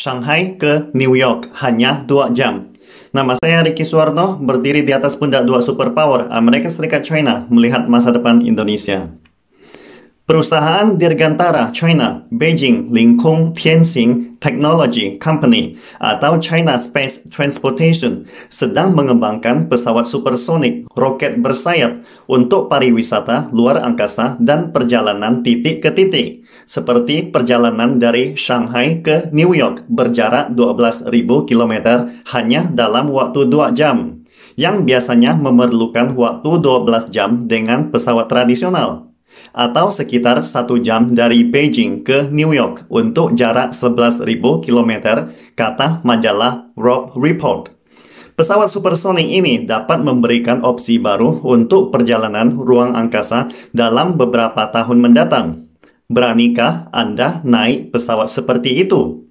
Shanghai ke New York hanya 2 jam. Nama saya Ricky Suwarno, berdiri di atas pundak dua superpower Amerika Serikat China melihat masa depan Indonesia. Perusahaan dirgantara China, Beijing Lingkong Tianxing Technology Company atau China Space Transportation sedang mengembangkan pesawat supersonik roket bersayap untuk pariwisata luar angkasa dan perjalanan titik ke titik, seperti perjalanan dari Shanghai ke New York berjarak 12.000 km hanya dalam waktu 2 jam, yang biasanya memerlukan waktu 12 jam dengan pesawat tradisional, atau sekitar 1 jam dari Beijing ke New York untuk jarak 11.000 km, kata majalah Robb Report. Pesawat supersonik ini dapat memberikan opsi baru untuk perjalanan ruang angkasa dalam beberapa tahun mendatang. Beranikah Anda naik pesawat seperti itu?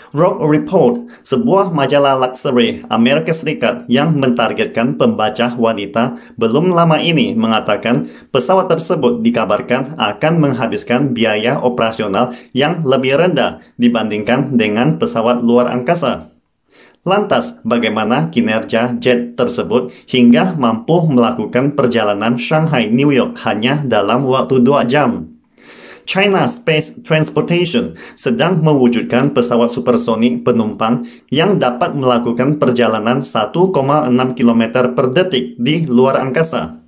Robb Report, sebuah majalah luxury Amerika Serikat yang mentargetkan pembaca wanita, belum lama ini mengatakan pesawat tersebut dikabarkan akan menghabiskan biaya operasional yang lebih rendah dibandingkan dengan pesawat luar angkasa. Lantas, bagaimana kinerja jet tersebut hingga mampu melakukan perjalanan Shanghai-New York hanya dalam waktu 2 jam? China Space Transportation sedang mewujudkan pesawat supersonik penumpang yang dapat melakukan perjalanan 1,6 km per detik di luar angkasa,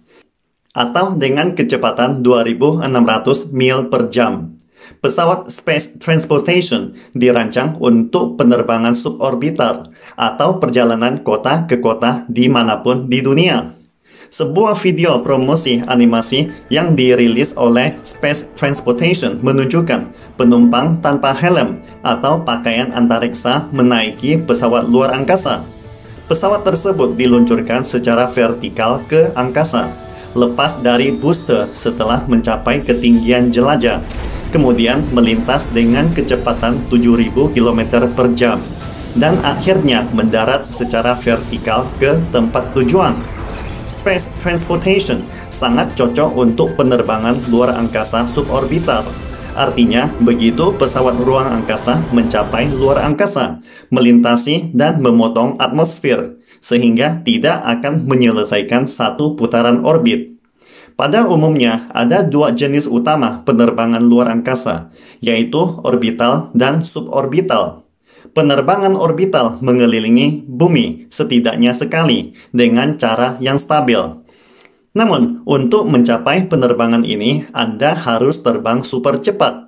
atau dengan kecepatan 2.600 mil per jam. Pesawat Space Transportation dirancang untuk penerbangan suborbital atau perjalanan kota ke kota dimanapun di dunia. Sebuah video promosi animasi yang dirilis oleh Space Transportation menunjukkan penumpang tanpa helm atau pakaian antariksa menaiki pesawat luar angkasa. Pesawat tersebut diluncurkan secara vertikal ke angkasa, lepas dari booster setelah mencapai ketinggian jelajah, kemudian melintas dengan kecepatan 7.000 km per jam, dan akhirnya mendarat secara vertikal ke tempat tujuan. Space Transportation sangat cocok untuk penerbangan luar angkasa suborbital. Artinya, begitu pesawat ruang angkasa mencapai luar angkasa, melintasi dan memotong atmosfer, sehingga tidak akan menyelesaikan satu putaran orbit. Pada umumnya, ada 2 jenis utama penerbangan luar angkasa, yaitu orbital dan suborbital. Penerbangan orbital mengelilingi bumi setidaknya sekali dengan cara yang stabil. Namun, untuk mencapai penerbangan ini, Anda harus terbang super cepat.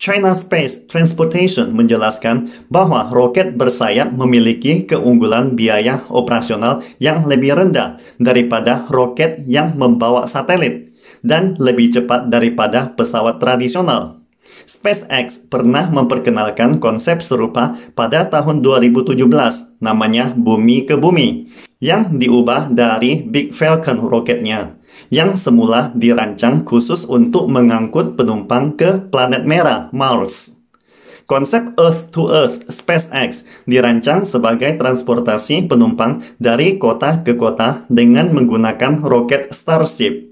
China Space Transportation menjelaskan bahwa roket bersayap memiliki keunggulan biaya operasional yang lebih rendah daripada roket yang membawa satelit dan lebih cepat daripada pesawat tradisional. SpaceX pernah memperkenalkan konsep serupa pada tahun 2017, namanya Bumi ke Bumi, yang diubah dari Big Falcon roketnya, yang semula dirancang khusus untuk mengangkut penumpang ke planet merah, Mars. Konsep Earth to Earth SpaceX dirancang sebagai transportasi penumpang dari kota ke kota dengan menggunakan roket Starship.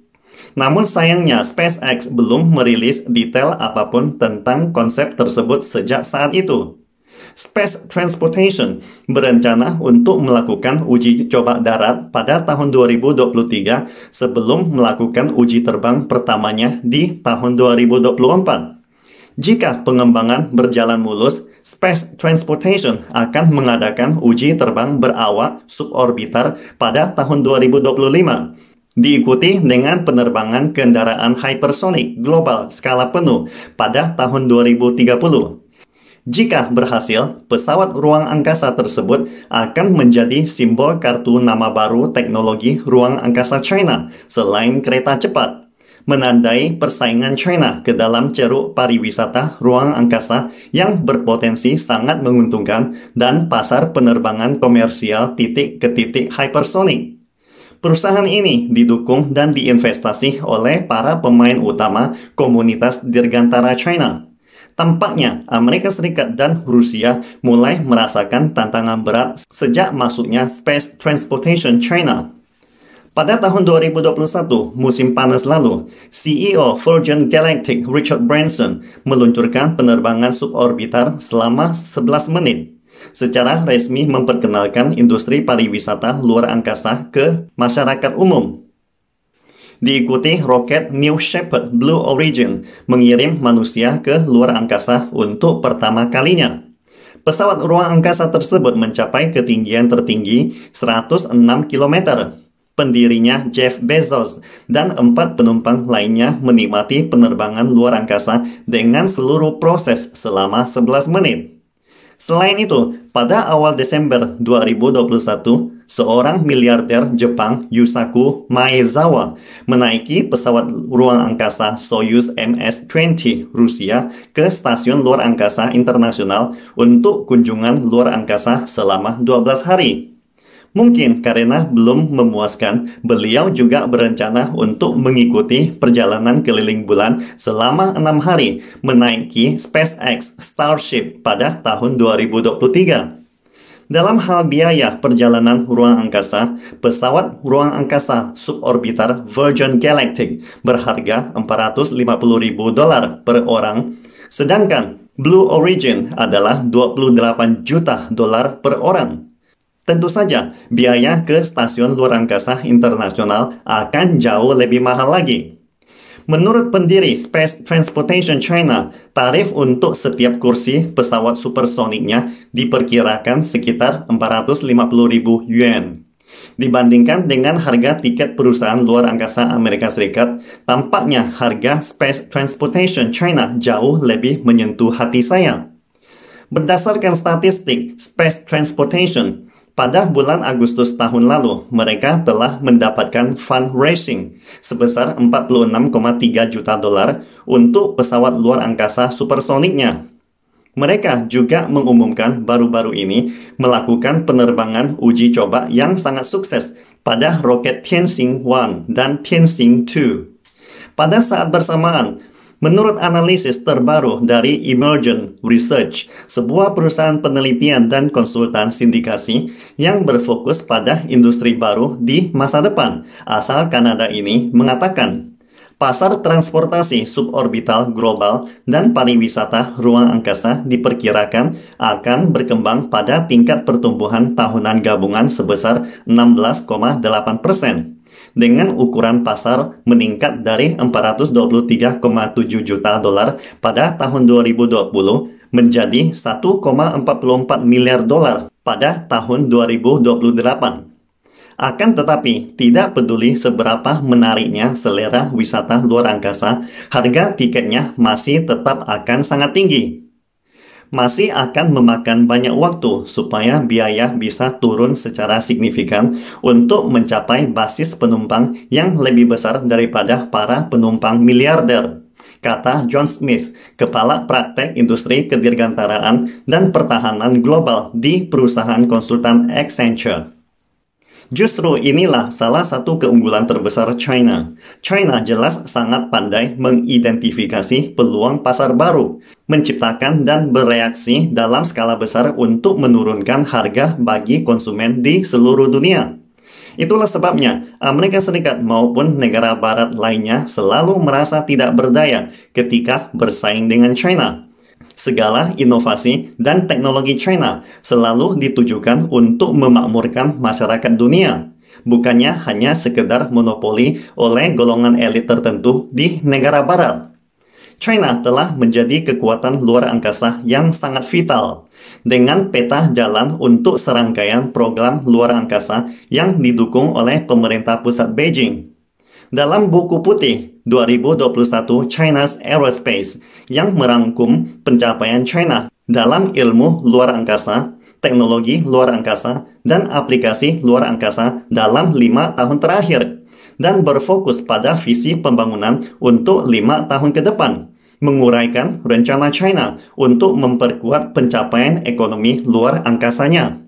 Namun sayangnya SpaceX belum merilis detail apapun tentang konsep tersebut sejak saat itu. Space Transportation berencana untuk melakukan uji coba darat pada tahun 2023 sebelum melakukan uji terbang pertamanya di tahun 2024. Jika pengembangan berjalan mulus, Space Transportation akan mengadakan uji terbang berawak suborbital pada tahun 2025. Diikuti dengan penerbangan kendaraan hypersonic global skala penuh pada tahun 2030. Jika berhasil, pesawat ruang angkasa tersebut akan menjadi simbol kartu nama baru teknologi ruang angkasa China selain kereta cepat, menandai persaingan China ke dalam ceruk pariwisata ruang angkasa yang berpotensi sangat menguntungkan dan pasar penerbangan komersial titik ke titik hypersonic. Perusahaan ini didukung dan diinvestasi oleh para pemain utama komunitas dirgantara China. Tampaknya Amerika Serikat dan Rusia mulai merasakan tantangan berat sejak masuknya Space Transportation China. Pada tahun 2021, musim panas lalu, CEO Virgin Galactic Richard Branson meluncurkan penerbangan suborbital selama 11 menit. secara resmi memperkenalkan industri pariwisata luar angkasa ke masyarakat umum. Diikuti roket New Shepard Blue Origin mengirim manusia ke luar angkasa untuk pertama kalinya. Pesawat ruang angkasa tersebut mencapai ketinggian tertinggi 106 km. Pendirinya Jeff Bezos dan 4 penumpang lainnya menikmati penerbangan luar angkasa dengan seluruh proses selama 11 menit. Selain itu, pada awal Desember 2021, seorang miliarder Jepang Yusaku Maezawa menaiki pesawat ruang angkasa Soyuz MS-20 Rusia ke Stasiun Luar Angkasa Internasional untuk kunjungan luar angkasa selama 12 hari. Mungkin karena belum memuaskan, beliau juga berencana untuk mengikuti perjalanan keliling bulan selama 6 hari, menaiki SpaceX Starship pada tahun 2023. Dalam hal biaya perjalanan ruang angkasa, pesawat ruang angkasa suborbitar Virgin Galactic berharga $450.000 per orang, sedangkan Blue Origin adalah $28 juta per orang. Tentu saja, biaya ke Stasiun Luar Angkasa Internasional akan jauh lebih mahal lagi. Menurut pendiri Space Transportation China, tarif untuk setiap kursi pesawat supersoniknya diperkirakan sekitar 450.000 yuan. Dibandingkan dengan harga tiket perusahaan luar angkasa Amerika Serikat, tampaknya harga Space Transportation China jauh lebih menyentuh hati saya. Berdasarkan statistik Space Transportation, pada bulan Agustus tahun lalu, mereka telah mendapatkan fundraising sebesar $46,3 juta untuk pesawat luar angkasa supersoniknya. Mereka juga mengumumkan baru-baru ini melakukan penerbangan uji coba yang sangat sukses pada roket Tianxing-1 dan Tianxing-2. Pada saat bersamaan, menurut analisis terbaru dari Emergent Research, sebuah perusahaan penelitian dan konsultan sindikasi yang berfokus pada industri baru di masa depan, asal Kanada ini mengatakan, pasar transportasi suborbital global dan pariwisata ruang angkasa diperkirakan akan berkembang pada tingkat pertumbuhan tahunan gabungan sebesar 16,8%. Dengan ukuran pasar meningkat dari $423,7 juta pada tahun 2020 menjadi $1,44 miliar pada tahun 2028. Akan tetapi, tidak peduli seberapa menariknya selera wisata luar angkasa, harga tiketnya masih tetap akan sangat tinggi. Masih akan memakan banyak waktu supaya biaya bisa turun secara signifikan untuk mencapai basis penumpang yang lebih besar daripada para penumpang miliarder, kata John Smith, Kepala Praktek Industri Kedirgantaraan dan Pertahanan Global di perusahaan konsultan Accenture. Justru inilah salah satu keunggulan terbesar China. China jelas sangat pandai mengidentifikasi peluang pasar baru, menciptakan dan bereaksi dalam skala besar untuk menurunkan harga bagi konsumen di seluruh dunia. Itulah sebabnya Amerika Serikat maupun negara barat lainnya selalu merasa tidak berdaya ketika bersaing dengan China. Segala inovasi dan teknologi China selalu ditujukan untuk memakmurkan masyarakat dunia, bukannya hanya sekedar monopoli oleh golongan elit tertentu di negara barat. China telah menjadi kekuatan luar angkasa yang sangat vital, dengan peta jalan untuk serangkaian program luar angkasa yang didukung oleh pemerintah pusat Beijing. Dalam buku putih 2021 China's Aerospace yang merangkum pencapaian China dalam ilmu luar angkasa, teknologi luar angkasa, dan aplikasi luar angkasa dalam 5 tahun terakhir, dan berfokus pada visi pembangunan untuk 5 tahun ke depan, menguraikan rencana China untuk memperkuat pencapaian ekonomi luar angkasanya.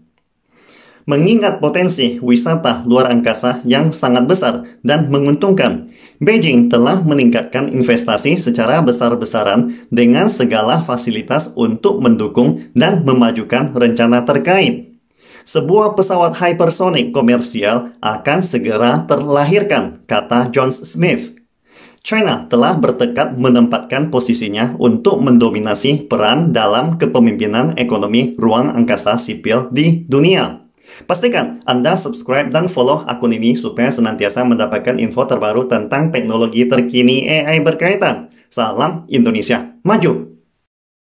Mengingat potensi wisata luar angkasa yang sangat besar dan menguntungkan, Beijing telah meningkatkan investasi secara besar-besaran dengan segala fasilitas untuk mendukung dan memajukan rencana terkait. Sebuah pesawat hypersonic komersial akan segera terlahirkan, kata John Smith. China telah bertekad menempatkan posisinya untuk mendominasi peran dalam kepemimpinan ekonomi ruang angkasa sipil di dunia. Pastikan Anda subscribe dan follow akun ini supaya senantiasa mendapatkan info terbaru tentang teknologi terkini AI berkaitan. Salam Indonesia Maju!